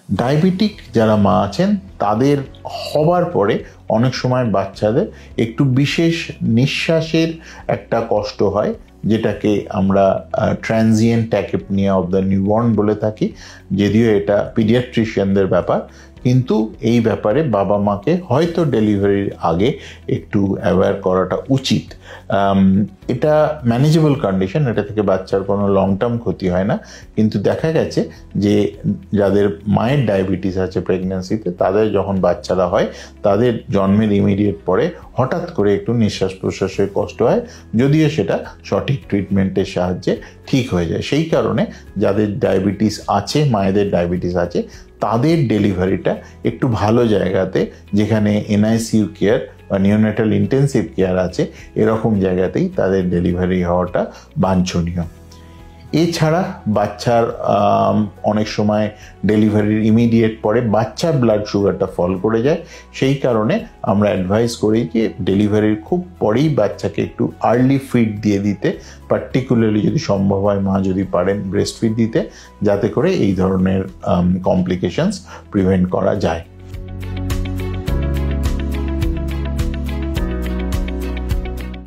Diabetic যারা মা আছেন তাদের হবার পরে অনেক সময় বাচ্চাদের একটু বিশেষ নিঃশ্বাসের একটা কষ্ট হয়, যেটাকে আমরা transient tachypnoea of the newborn বলে থাকি। যদিও এটা পিডিয়াট্রিশিয়ানদের ব্যাপার, কিন্তু এই ব্যাপারে বাবা মাকে হয়তো ডেলিভারির আগে একটু অ্যাওয়্যার করাটা উচিত। এটা ম্যানেজেবল কন্ডিশন, এটা থেকে বাচ্চার কোনো লং টার্ম ক্ষতি হয় না, কিন্তু দেখা গেছে যে যাদের মায়ের ডায়াবেটিস আছে প্রেগন্যান্সিতে, তাদের যখন বাচ্চারা হয় তাদের জন্মের ইমিডিয়েট পরে হঠাৎ করে একটু নিঃশ্বাস প্রশ্বাসের কষ্ট হয়, যদিও সেটা সঠিক ট্রিটমেন্টের সাহায্যে ঠিক হয়ে যায়। সেই কারণে যাদের ডায়াবেটিস আছে, মায়েদের ডায়াবেটিস আছে, তাদের ডেলিভারিটা একটু ভালো জায়গাতে, যেখানে এনআইসিইউ কেয়ার বা নিওনেটাল ইন্টেন্সিভ কেয়ার আছে, এরকম জায়গাতেই তাদের ডেলিভারি হওয়াটা বাঞ্ছনীয়। এছাড়া বাচ্চার অনেক সময় ডেলিভারির ইমিডিয়েট পরে বাচ্চার ব্লাড সুগারটা ফল করে যায়। সেই কারণে আমরা অ্যাডভাইস করি যে ডেলিভারির খুব পরেই বাচ্চাকে একটু আর্লি ফিড দিয়ে দিতে, পার্টিকুলারলি যদি সম্ভব হয় মা যদি পারেন ব্রেস্ট ফিড দিতে, যাতে করে এই ধরনের কমপ্লিকেশনস প্রিভেন্ট করা যায়।